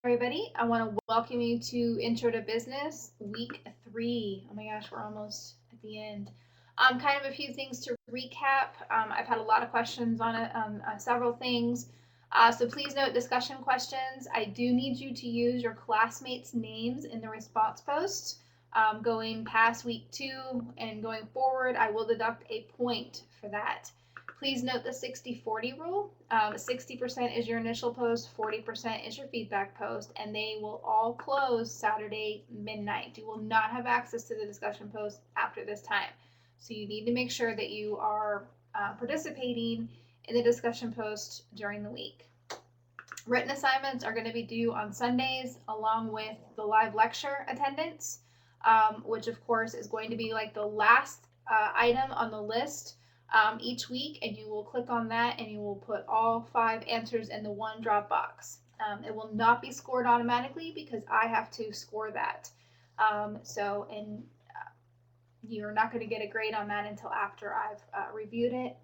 everybody. I want to welcome you to Intro to Business Week 3. Oh my gosh, we're almost at the end. Kind of a few things to recap. I've had a lot of questions on it, on several things. So please note discussion questions. I do need you to use your classmates' names in the response posts. Going past week 2 and going forward, I will deduct a point for that. Please note the 60-40 rule. 60% is your initial post, 40% is your feedback post, and they will all close Saturday midnight. You will not have access to the discussion post after this time. So you need to make sure that you are participating in the discussion post during the week. Written assignments are going to be due on Sundays along with the live lecture attendance, which of course is going to be like the last item on the list each week, and you will click on that and you will put all 5 answers in the one drop box. It will not be scored automatically because I have to score that. And you're not going to get a grade on that until after I've reviewed it.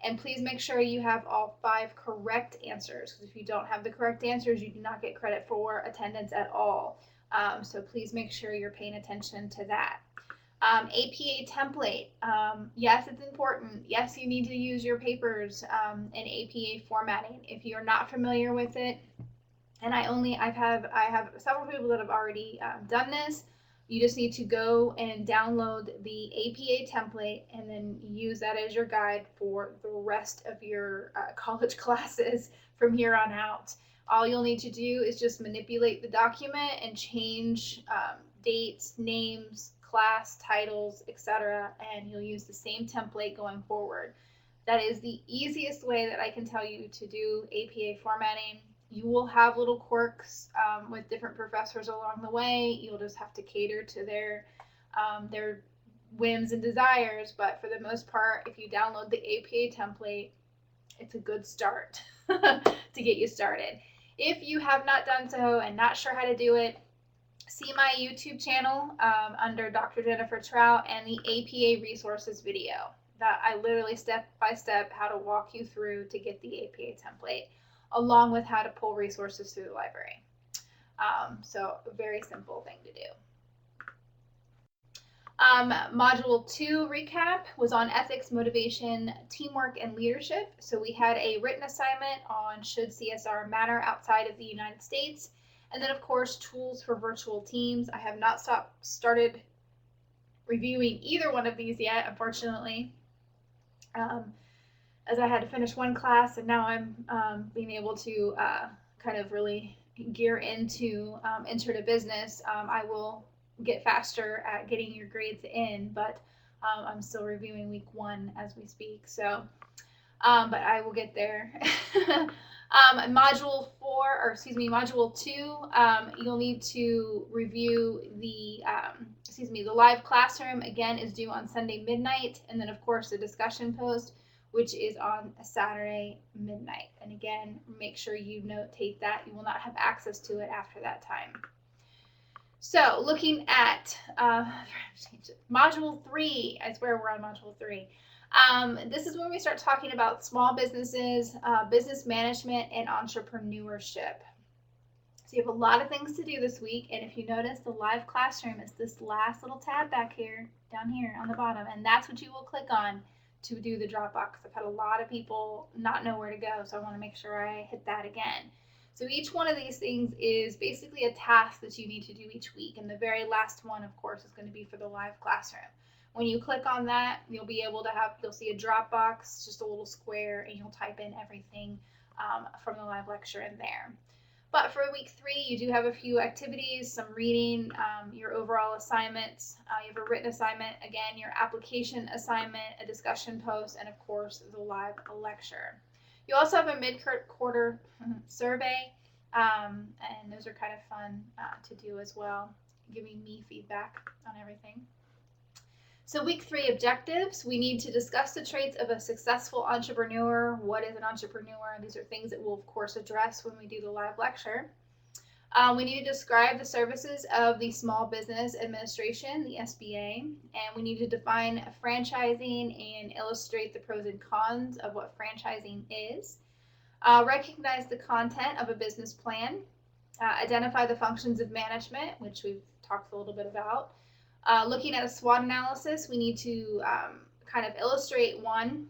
And please make sure you have all 5 correct answers, because if you don't have the correct answers, you do not get credit for attendance at all. So please make sure you're paying attention to that. APA template. Yes, it's important. Yes, you need to use your papers in APA formatting. If you're not familiar with it, and I have several people that have already done this. You just need to go and download the APA template and then use that as your guide for the rest of your college classes from here on out. All you'll need to do is just manipulate the document and change dates, names, class, titles, etc. And you'll use the same template going forward. That is the easiest way that I can tell you to do APA formatting. You will have little quirks with different professors along the way. You'll just have to cater to their whims and desires. But for the most part, if you download the APA template, it's a good start to get you started. If you have not done so and not sure how to do it, see my YouTube channel under Dr. Jennifer Trout and the APA resources video. That I literally step by step how to walk you through to get the APA template, along with how to pull resources through the library. So a very simple thing to do. Module 2 recap was on ethics, motivation, teamwork, and leadership. So we had a written assignment on should CSR matter outside of the United States, and then of course tools for virtual teams. I have not started reviewing either one of these yet, unfortunately, as I had to finish one class, and now I'm being able to kind of really gear into Intro to Business. I will get faster at getting your grades in, but I'm still reviewing week 1 as we speak. So, but I will get there. Module 2, you'll need to review the live classroom. Again, is due on Sunday midnight, and then of course the discussion post, which is on Saturday midnight. And again, make sure you notate that. You will not have access to it after that time. So looking at Module 3, I swear we're on Module 3. This is when we start talking about small businesses, business management, and entrepreneurship. So you have a lot of things to do this week, and if you notice, the live classroom is this last little tab back here, down here on the bottom, and that's what you will click on to do the Dropbox. I've had a lot of people not know where to go, so I want to make sure I hit that again. So each one of these things is basically a task that you need to do each week, and the very last one, of course, is going to be for the live classroom. When you click on that, you'll see a Dropbox, just a little square, and you'll type in everything from the live lecture in there. But for week 3, you do have a few activities, some reading, your overall assignments. You have a written assignment, again, your application assignment, a discussion post, and of course, the live lecture. You also have a mid-quarter survey, and those are kind of fun to do as well, giving me feedback on everything. So week 3 objectives, we need to discuss the traits of a successful entrepreneur. What is an entrepreneur? These are things that we'll of course address when we do the live lecture. We need to describe the services of the Small Business Administration, the SBA, and we need to define franchising and illustrate the pros and cons of what franchising is. Recognize the content of a business plan. Identify the functions of management, which we've talked a little bit about. Looking at a SWOT analysis, we need to kind of illustrate one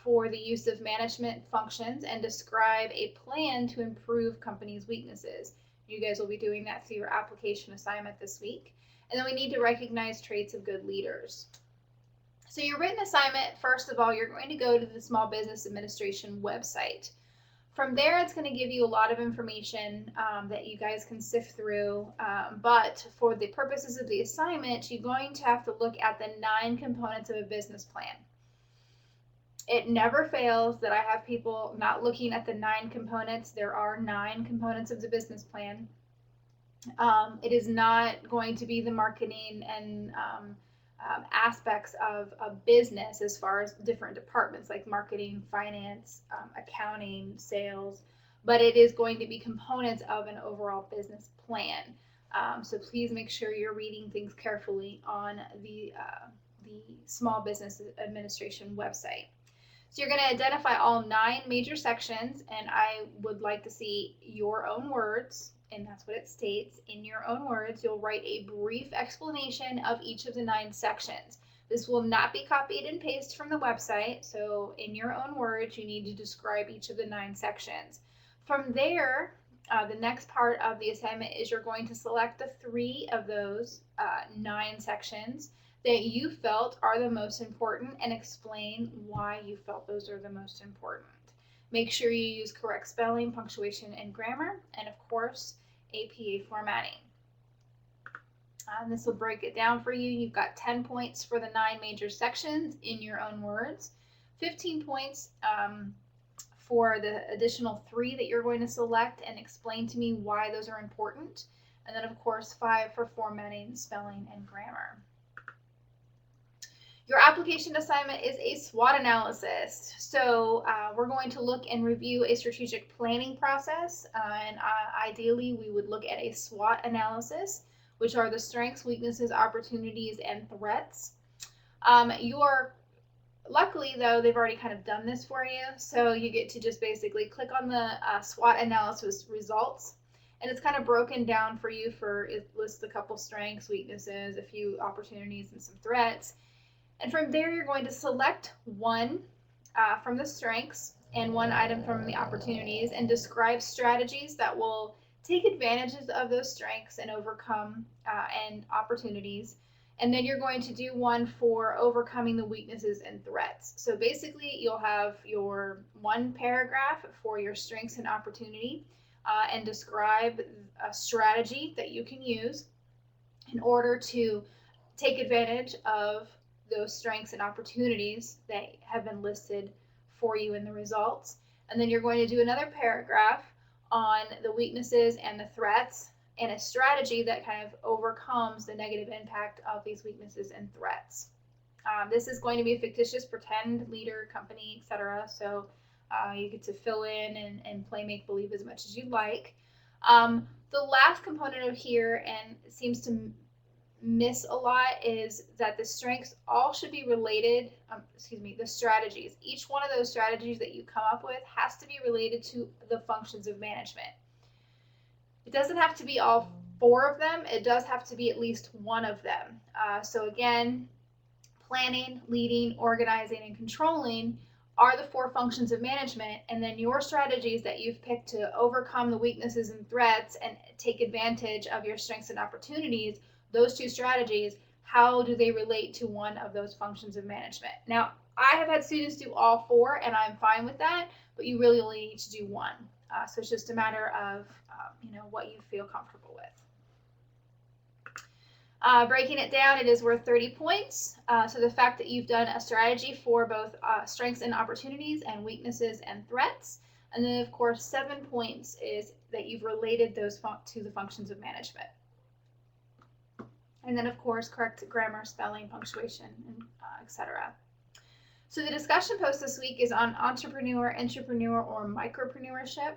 for the use of management functions and describe a plan to improve companies' weaknesses. You guys will be doing that through your application assignment this week. And then we need to recognize traits of good leaders. So your written assignment, first of all, you're going to go to the Small Business Administration website. From there, it's going to give you a lot of information that you guys can sift through. But for the purposes of the assignment, you're going to have to look at the 9 components of a business plan. It never fails that I have people not looking at the 9 components. There are 9 components of the business plan. It is not going to be the marketing and aspects of a business as far as different departments like marketing, finance, accounting, sales, but it is going to be components of an overall business plan. So please make sure you're reading things carefully on the Small Business Administration website. So you're going to identify all 9 major sections, and I would like to see your own words, and that's what it states. In your own words, you'll write a brief explanation of each of the 9 sections. This will not be copied and pasted from the website, so in your own words, you need to describe each of the 9 sections. From there, the next part of the assignment is you're going to select the 3 of those 9 sections that you felt are the most important and explain why you felt those are the most important. Make sure you use correct spelling, punctuation, and grammar, and of course, APA formatting. This will break it down for you. You've got 10 points for the 9 major sections in your own words, 15 points for the additional 3 that you're going to select and explain to me why those are important, and then of course 5 for formatting, spelling, and grammar. Your application assignment is a SWOT analysis. So we're going to look and review a strategic planning process, and ideally we would look at a SWOT analysis, which are the strengths, weaknesses, opportunities, and threats. Luckily though, they've already kind of done this for you, so you get to just basically click on the SWOT analysis results, and it's kind of broken down for you. It lists a couple strengths, weaknesses, a few opportunities, and some threats. And from there, you're going to select one from the strengths and one item from the opportunities and describe strategies that will take advantages of those strengths and overcome and opportunities. And then you're going to do one for overcoming the weaknesses and threats. So basically, you'll have your 1 paragraph for your strengths and opportunity and describe a strategy that you can use in order to take advantage of those strengths and opportunities that have been listed for you in the results. And then you're going to do another paragraph on the weaknesses and the threats and a strategy that kind of overcomes the negative impact of these weaknesses and threats. This is going to be a fictitious pretend leader, company, etc. So you get to fill in and play make-believe as much as you like. The last component of here, and it seems to miss a lot, is that the strengths all should be related, the strategies. Each one of those strategies that you come up with has to be related to the functions of management. It doesn't have to be all 4 of them. It does have to be at least one of them. So again, planning, leading, organizing, and controlling are the 4 functions of management, and then your strategies that you've picked to overcome the weaknesses and threats and take advantage of your strengths and opportunities, those 2 strategies, how do they relate to one of those functions of management? Now, I have had students do all 4, and I'm fine with that, but you really only need to do one. So it's just a matter of what you feel comfortable with. Breaking it down, it is worth 30 points. So the fact that you've done a strategy for both strengths and opportunities and weaknesses and threats. And then, of course, 7 points is that you've related those to the functions of management. And then, of course, correct grammar, spelling, punctuation, and etc. So the discussion post this week is on entrepreneur, intrapreneur, or micropreneurship.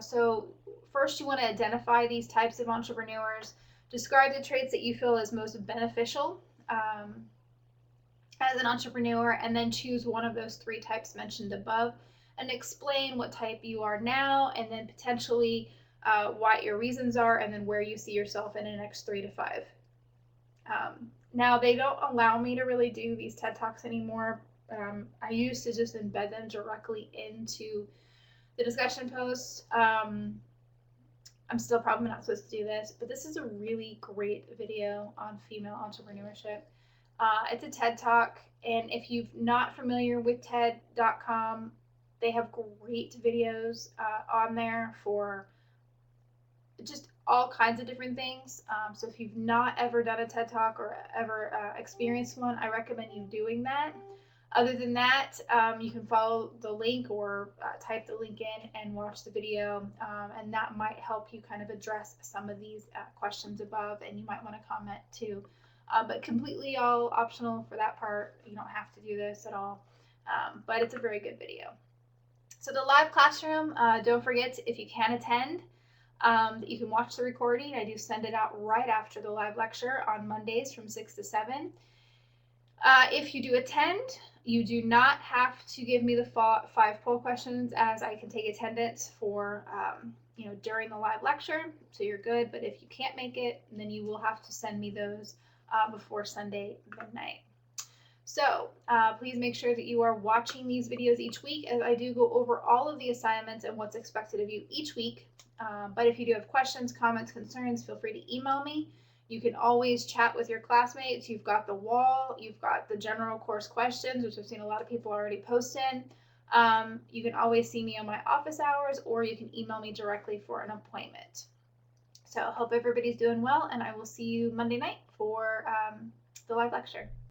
So first you want to identify these types of entrepreneurs, describe the traits that you feel is most beneficial as an entrepreneur, and then choose one of those 3 types mentioned above and explain what type you are now, and then potentially what your reasons are, and then where you see yourself in the next 3 to 5. Now, they don't allow me to really do these TED Talks anymore. I used to just embed them directly into the discussion posts. I'm still probably not supposed to do this, but this is a really great video on female entrepreneurship. It's a TED Talk, and if you're not familiar with TED.com, they have great videos on there for just all kinds of different things. So if you've not ever done a TED Talk or ever experienced one, I recommend you doing that. Other than that, you can follow the link or type the link in and watch the video, and that might help you kind of address some of these questions above, and you might want to comment too. But completely all optional for that part. You don't have to do this at all, but it's a very good video. So the live classroom, don't forget, if you can attend, you can watch the recording. I do send it out right after the live lecture on Mondays from 6 to 7. If you do attend, you do not have to give me the 5 poll questions, as I can take attendance for during the live lecture, so you're good. But if you can't make it, then you will have to send me those before Sunday midnight. So please make sure that you are watching these videos each week, as I do go over all of the assignments and what's expected of you each week. But if you do have questions, comments, concerns, feel free to email me. You can always chat with your classmates. You've got the wall, you've got the general course questions, which I've seen a lot of people already post in. You can always see me on my office hours, or you can email me directly for an appointment. So I hope everybody's doing well, and I will see you Monday night for the live lecture.